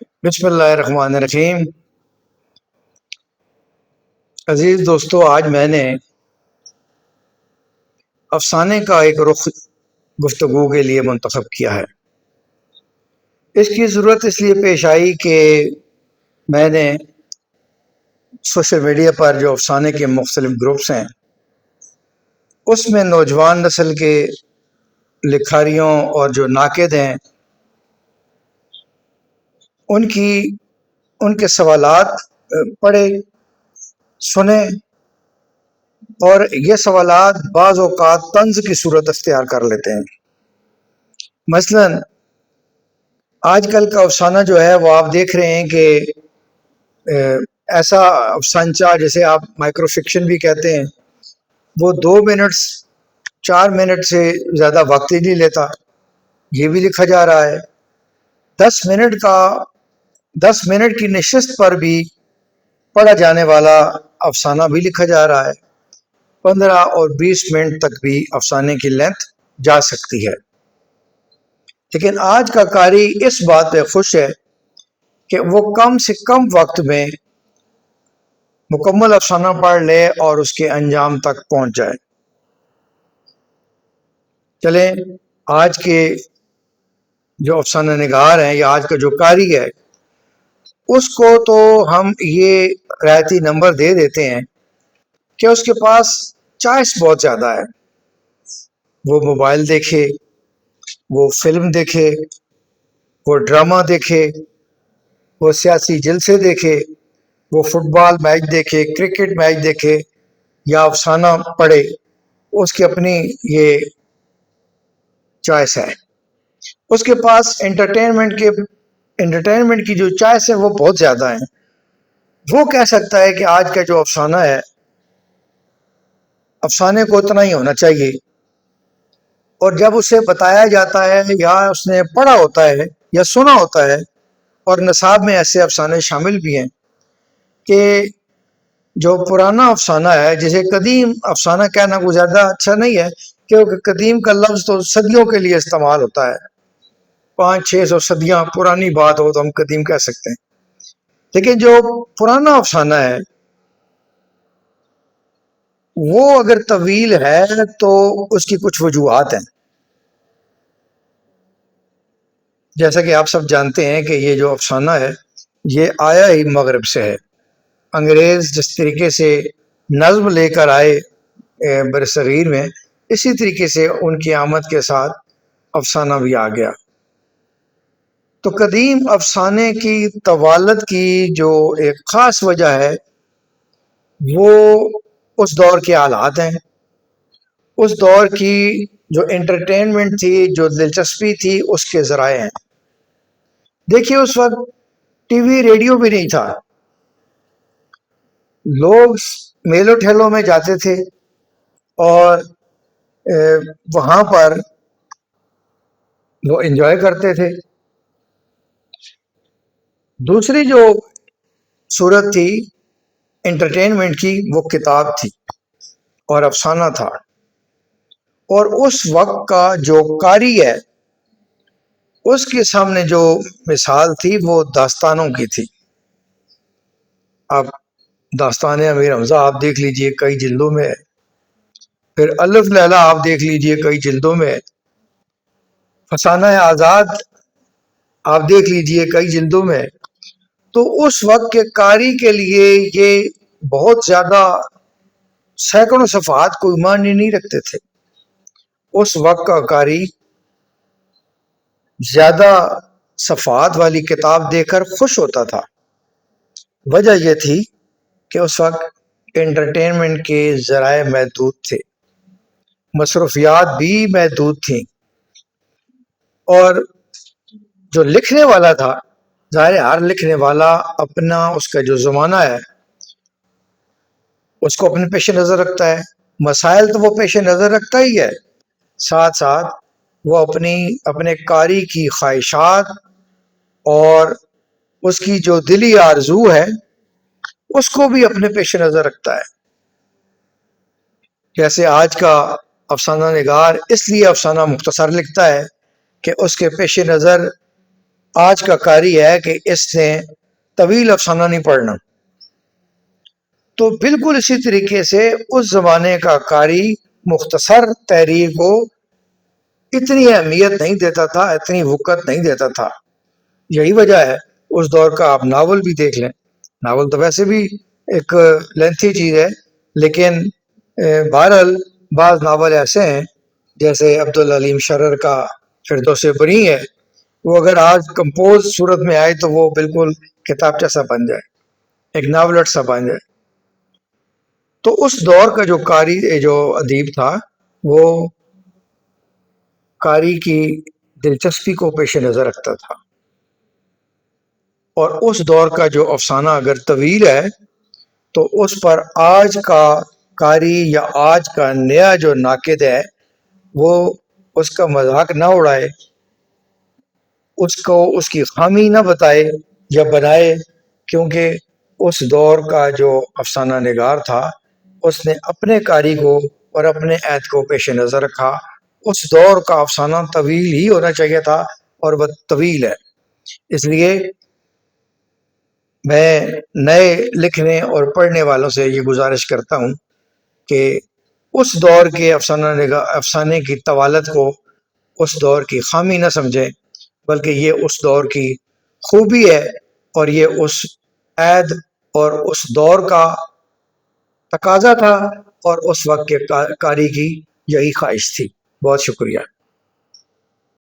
بسم اللہ الرحمن الرحیم۔ عزیز دوستو، آج میں نے افسانے کا ایک رخ گفتگو کے لیے منتخب کیا ہے۔ اس کی ضرورت اس لیے پیش آئی کہ میں نے سوشل میڈیا پر جو افسانے کے مختلف گروپس ہیں اس میں نوجوان نسل کے لکھاریوں اور جو ناقد ہیں ان کے سوالات پڑھے، سنے، اور یہ سوالات بعض اوقات طنز کی صورت اختیار کر لیتے ہیں۔ مثلا آج کل کا افسانہ جو ہے وہ آپ دیکھ رہے ہیں کہ ایسا افسانچہ جسے آپ مائکرو فکشن بھی کہتے ہیں، وہ 2 منٹ 4 منٹ سے زیادہ وقت ہی نہیں لیتا، یہ بھی لکھا جا رہا ہے۔ 10 منٹ کی نشست پر بھی پڑھا جانے والا افسانہ بھی لکھا جا رہا ہے۔ 15 اور 20 منٹ تک بھی افسانے کی لینتھ جا سکتی ہے۔ لیکن آج کا قاری اس بات پہ خوش ہے کہ وہ کم سے کم وقت میں مکمل افسانہ پڑھ لے اور اس کے انجام تک پہنچ جائے۔ چلیں، آج کے جو افسانہ نگار ہیں یا آج کا جو قاری ہے اس کو تو ہم یہ رعایتی نمبر دے دیتے ہیں کہ اس کے پاس چوائس بہت زیادہ ہے۔ وہ موبائل دیکھے، وہ فلم دیکھے، وہ ڈرامہ دیکھے، وہ سیاسی جلسے دیکھے، وہ فٹ بال میچ دیکھے، کرکٹ میچ دیکھے یا افسانہ پڑھے، اس کی اپنی یہ چوائس ہے۔ اس کے پاس انٹرٹینمنٹ کی جو چوائس ہے وہ بہت زیادہ ہے۔ وہ کہہ سکتا ہے کہ آج کا جو افسانہ ہے، افسانے کو اتنا ہی ہونا چاہیے، اور جب اسے بتایا جاتا ہے یا اس نے پڑھا ہوتا ہے یا سنا ہوتا ہے، اور نصاب میں ایسے افسانے شامل بھی ہیں کہ جو پرانا افسانہ ہے، جسے قدیم افسانہ کہنا کوئی زیادہ اچھا نہیں ہے کیونکہ قدیم کا لفظ تو صدیوں کے لیے استعمال ہوتا ہے، 500-600 صدیاں پرانی بات ہو تو ہم قدیم کہہ سکتے ہیں۔ لیکن جو پرانا افسانہ ہے وہ اگر طویل ہے تو اس کی کچھ وجوہات ہیں۔ جیسا کہ آپ سب جانتے ہیں کہ یہ جو افسانہ ہے یہ آیا ہی مغرب سے ہے۔ انگریز جس طریقے سے نظم لے کر آئے برصغیر میں، اسی طریقے سے ان کی آمد کے ساتھ افسانہ بھی آ گیا۔ تو قدیم افسانے کی طوالت کی جو ایک خاص وجہ ہے وہ اس دور کے حالات ہیں، اس دور کی جو انٹرٹینمنٹ تھی، جو دلچسپی تھی، اس کے ذرائع ہیں۔ دیکھیے، اس وقت ٹی وی ریڈیو بھی نہیں تھا، لوگ میلوں ٹھیلوں میں جاتے تھے اور وہاں پر وہ انجوائے کرتے تھے۔ دوسری جو صورت تھی انٹرٹینمنٹ کی، وہ کتاب تھی اور افسانہ تھا، اور اس وقت کا جو قاری ہے اس کے سامنے جو مثال تھی وہ داستانوں کی تھی۔ اب داستان امیر حمزہ آپ دیکھ لیجئے کئی جلدوں میں ہے، پھر الف لیلا آپ دیکھ لیجئے کئی جلدوں میں ہے، فسانہ آزاد آپ دیکھ لیجئے کئی جلدوں میں ہے۔ تو اس وقت کے قاری کے لیے یہ بہت زیادہ سینکڑوں صفحات کوئی معنی نہیں رکھتے تھے۔ اس وقت کا قاری زیادہ صفحات والی کتاب دیکھ کر خوش ہوتا تھا۔ وجہ یہ تھی کہ اس وقت انٹرٹینمنٹ کے ذرائع محدود تھے، مصروفیات بھی محدود تھیں، اور جو لکھنے والا تھا، ظاہر ہر لکھنے والا اپنا اس کا جو زمانہ ہے اس کو اپنے پیش نظر رکھتا ہے، مسائل تو وہ پیش نظر رکھتا ہی ہے، ساتھ ساتھ وہ اپنے قاری کی خواہشات اور اس کی جو دلی آرزو ہے اس کو بھی اپنے پیش نظر رکھتا ہے۔ جیسے آج کا افسانہ نگار اس لیے افسانہ مختصر لکھتا ہے کہ اس کے پیش نظر آج کا قاری ہے کہ اس نے طویل افسانہ نہیں پڑھنا. تو بالکل اسی طریقے سے اس زمانے کا قاری مختصر تحریر کو اتنی اہمیت نہیں دیتا تھا، اتنی وقت نہیں دیتا تھا. یہی وجہ ہے اس دور کا آپ ناول بھی دیکھ لیں. ناول تو ویسے بھی ایک لینتھی چیز ہے، لیکن بہرحال بعض ناول ایسے ہیں جیسے عبدالعلیم شرر کا فردوس بری ہے، وہ اگر آج کمپوز صورت میں آئے تو وہ بالکل کتاب جیسا بن جائے، ایک ناولٹ سا بن جائے. تو اس دور کا جو قاری جو ادیب تھا وہ قاری کی دلچسپی کو پیش نظر رکھتا تھا، اور اس دور کا جو افسانہ اگر طویل ہے تو اس پر آج کا قاری یا آج کا نیا جو ناقد ہے وہ اس کا مذاق نہ اڑائے، اس کو اس کی خامی نہ بتائے یا بنائے، کیونکہ اس دور کا جو افسانہ نگار تھا اس نے اپنے قاری کو اور اپنے عہد کو پیش نظر رکھا. اس دور کا افسانہ طویل ہی ہونا چاہیے تھا اور وہ طویل ہے. اس لیے میں نئے لکھنے اور پڑھنے والوں سے یہ گزارش کرتا ہوں کہ اس دور کے افسانے کی طوالت کو اس دور کی خامی نہ سمجھیں، بلکہ یہ اس دور کی خوبی ہے اور یہ اس عہد اور اس دور کا تقاضا تھا اور اس وقت کے قاری کی یہی خواہش تھی. بہت شکریہ.